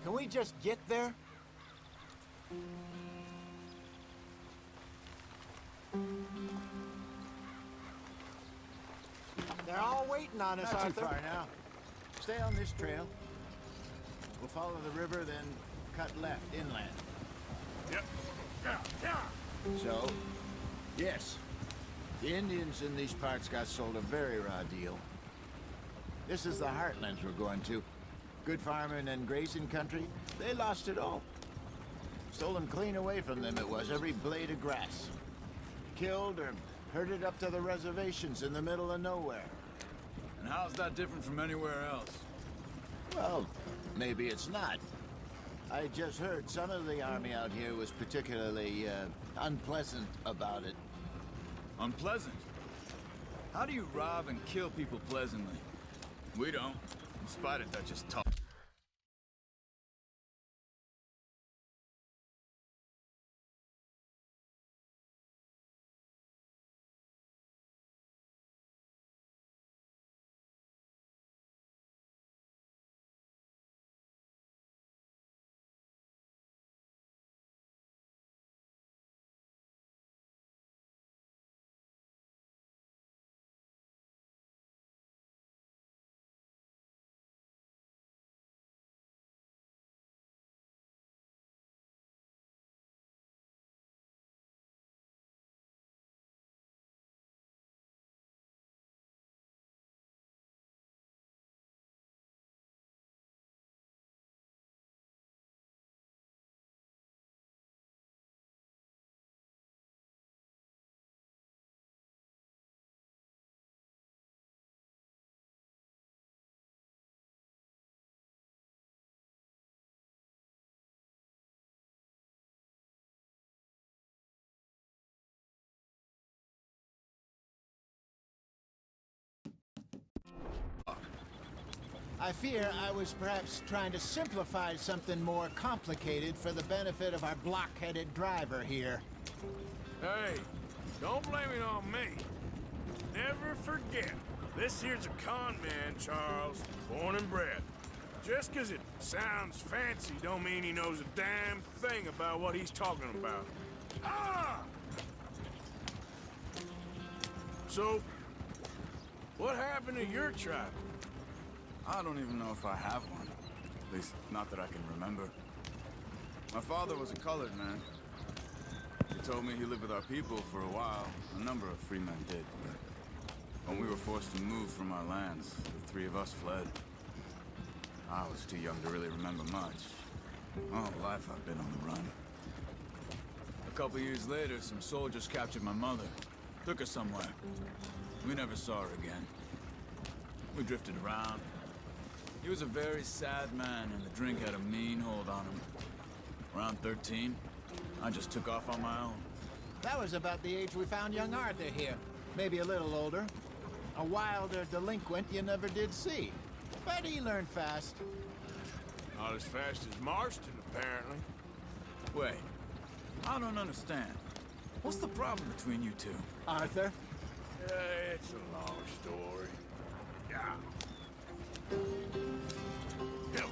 Can we just get there? They're all waiting on us, Not Arthur. too far now. Stay on this trail. We'll follow the river, then cut left inland. Yep. Yeah. So, yes, the Indians in these parts got sold a very raw deal. This is the heartlands we're going to. Good farming and grazing country, they lost it all. Stolen clean away from them it was, every blade of grass. Killed or herded up to the reservations in the middle of nowhere. And how's that different from anywhere else? Well, maybe it's not. I just heard some of the army out here was particularly, unpleasant about it. Unpleasant? How do you rob and kill people pleasantly? We don't, in spite of Dutch's talk. I fear I was perhaps trying to simplify something more complicated for the benefit of our block-headed driver here. Hey, don't blame it on me. Never forget, this here's a con man, Charles, born and bred. Just 'cause it sounds fancy don't mean he knows a damn thing about what he's talking about. Ah! So, what happened to your tribe? I don't even know if I have one. At least, not that I can remember. My father was a colored man. He told me he lived with our people for a while. A number of free men did, but when we were forced to move from our lands, the three of us fled. I was too young to really remember much. All life I've been on the run. A couple years later, some soldiers captured my mother. Took her somewhere. We never saw her again. We drifted around. He was a very sad man, and the drink had a mean hold on him. Around 13, I just took off on my own. That was about the age we found young Arthur here. Maybe a little older. A wilder delinquent you never did see. But he learned fast. Not as fast as Marston, apparently. Wait, I don't understand. What's the problem between you two? Arthur? It's a long story. Yeah. Yep.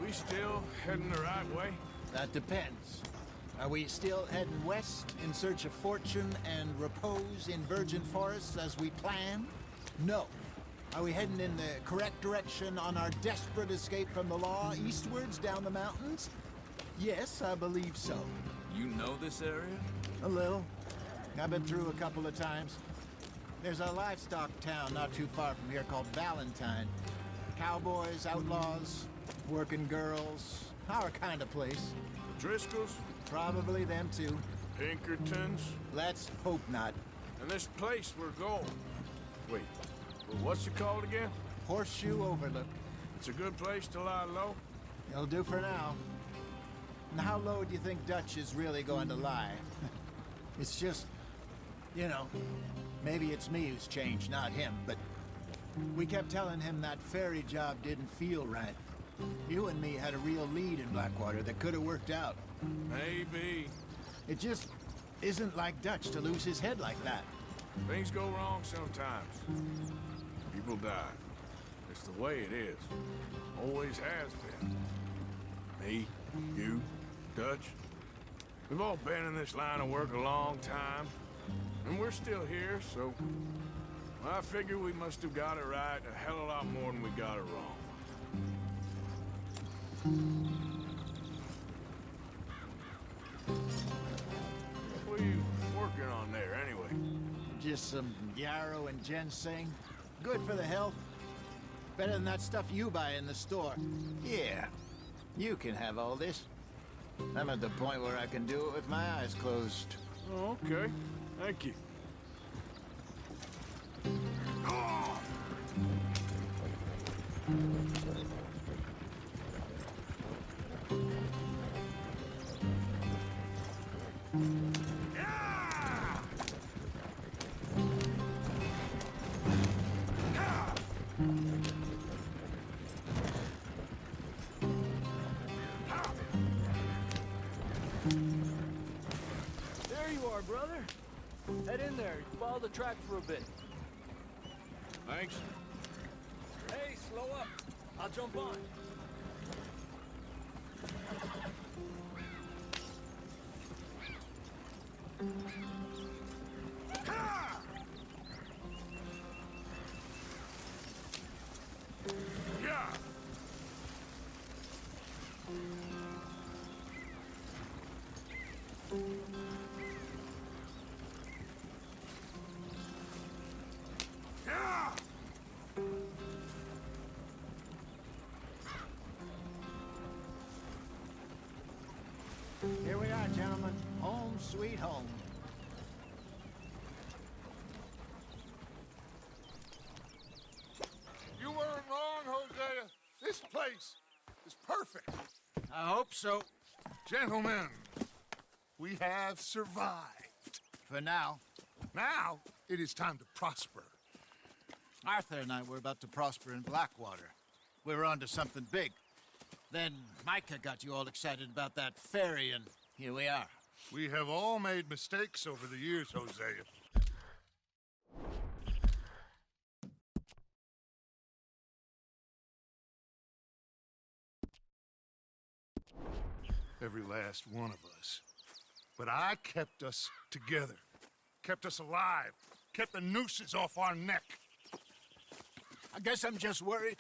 We still heading the right way? That depends. Are we still heading west in search of fortune and repose in virgin forests as we planned? No. Are we heading in the correct direction on our desperate escape from the law eastwards down the mountains? Yes, I believe so. You know this area? A little. I've been through a couple of times. There's a livestock town not too far from here called Valentine. Cowboys, outlaws, working girls, our kind of place. The Driscolls? Probably them too. Pinkertons? Let's hope not. And this place we're going. Wait, what's it called again? Horseshoe Overlook. It's a good place to lie low? It'll do for now. And how low do you think Dutch is really going to lie? It's just, you know, maybe it's me who's changed, not him, but we kept telling him that ferry job didn't feel right. You and me had a real lead in Blackwater that could have worked out. Maybe. It just isn't like Dutch to lose his head like that. Things go wrong sometimes. People die. It's the way it is. Always has been. Me, you, Dutch. We've all been in this line of work a long time, and we're still here, so I figure we must have got it right a hell of a lot more than we got it wrong. What are you working on there, anyway? Just some yarrow and ginseng. Good for the health. Better than that stuff you buy in the store. Yeah, you can have all this. I'm at the point where I can do it with my eyes closed. Oh, okay. Thank you. There you are, brother. Head in there. Follow the track for a bit. Thanks. Hey, slow up. I'll jump on. Yeah! Yeah! Here we are, gentlemen. Home sweet home. You weren't wrong, Hosea. This place is perfect. I hope so. Gentlemen, we have survived. For now. Now, it is time to prosper. Arthur and I were about to prosper in Blackwater. We were onto something big. Then Micah got you all excited about that ferry, and here we are. We have all made mistakes over the years, Hosea. Every last one of us. But I kept us together. Kept us alive. Kept the nooses off our neck. I guess I'm just worried.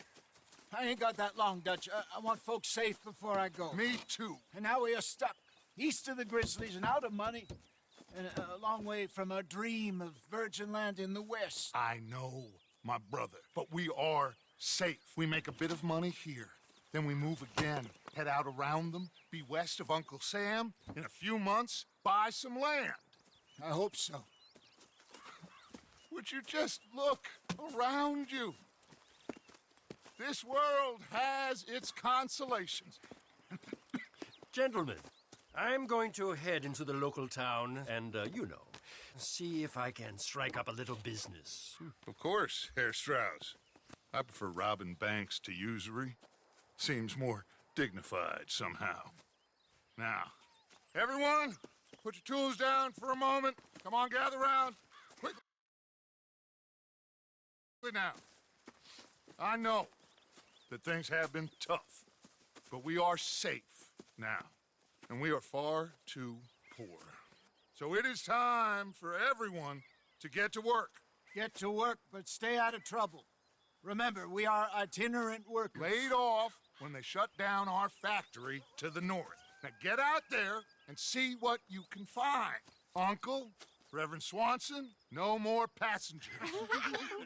I ain't got that long, Dutch. I want folks safe before I go. Me too. And now we are stuck, east of the Grizzlies and out of money, and a long way from our dream of virgin land in the west. I know, my brother, but we are safe. We make a bit of money here, then we move again, head out around them, be west of Uncle Sam, in a few months, buy some land. I hope so. Would you just look around you? This world has its consolations. Gentlemen, I'm going to head into the local town and, see if I can strike up a little business. Of course, Herr Strauss. I prefer robbing banks to usury. Seems more dignified somehow. Now, everyone, put your tools down for a moment. Come on, gather round. Quickly now. I know that things have been tough, but we are safe now, and we are far too poor. So it is time for everyone to get to work. Get to work, but stay out of trouble. Remember, we are itinerant workers. Laid off when they shut down our factory to the north. Now get out there and see what you can find. Uncle, Reverend Swanson, no more passengers.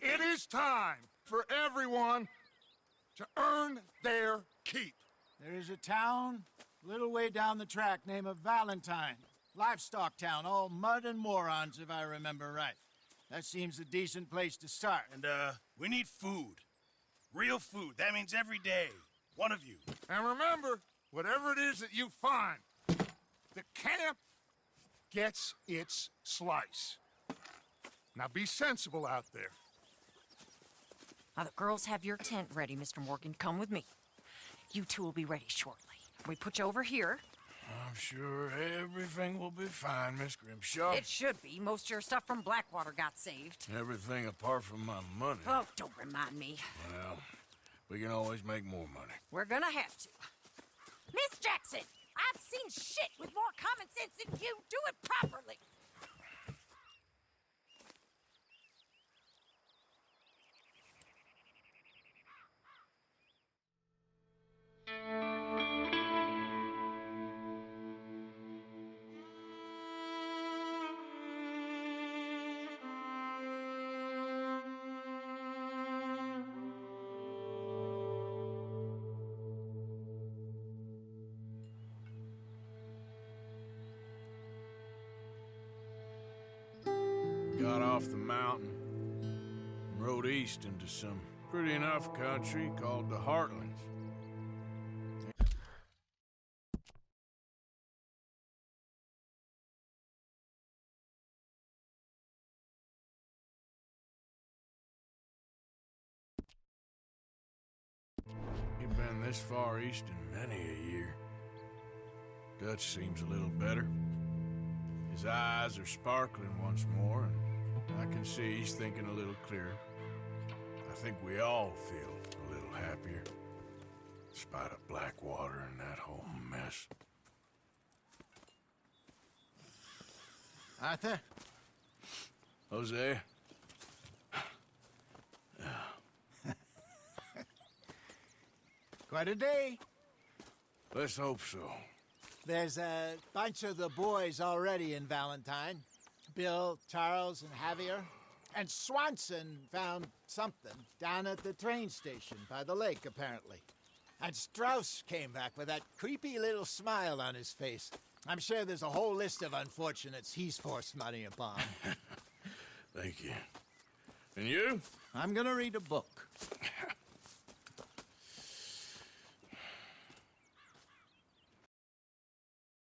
It is time for everyone to earn their keep. There is a town a little way down the track named Valentine. Livestock town, all mud and morons, if I remember right. That seems a decent place to start. And, we need food. Real food. That means every day. One of you. And remember, whatever it is that you find, the camp gets its slice. Now be sensible out there. Now, the girls have your tent ready, Mr. Morgan. Come with me. You two will be ready shortly. We put you over here. I'm sure everything will be fine, Miss Grimshaw. It should be. Most of your stuff from Blackwater got saved. Everything apart from my money. Oh, don't remind me. Well, we can always make more money. We're gonna have to. Miss Jackson, I've seen shit with more common sense than you. Do it properly. Got off the mountain and rode east into some pretty enough country called the Heartlands. Ain't been this far east in many a year. Dutch seems a little better. His eyes are sparkling once more, and I can see he's thinking a little clearer. I think we all feel a little happier, despite of Blackwater and that whole mess. Arthur? Jose? Quite a day. Let's hope so. There's a bunch of the boys already in Valentine. Bill, Charles, and Javier. And Swanson found something down at the train station by the lake, apparently. And Strauss came back with that creepy little smile on his face. I'm sure there's a whole list of unfortunates he's forced money upon. Thank you. And you? I'm gonna read a book.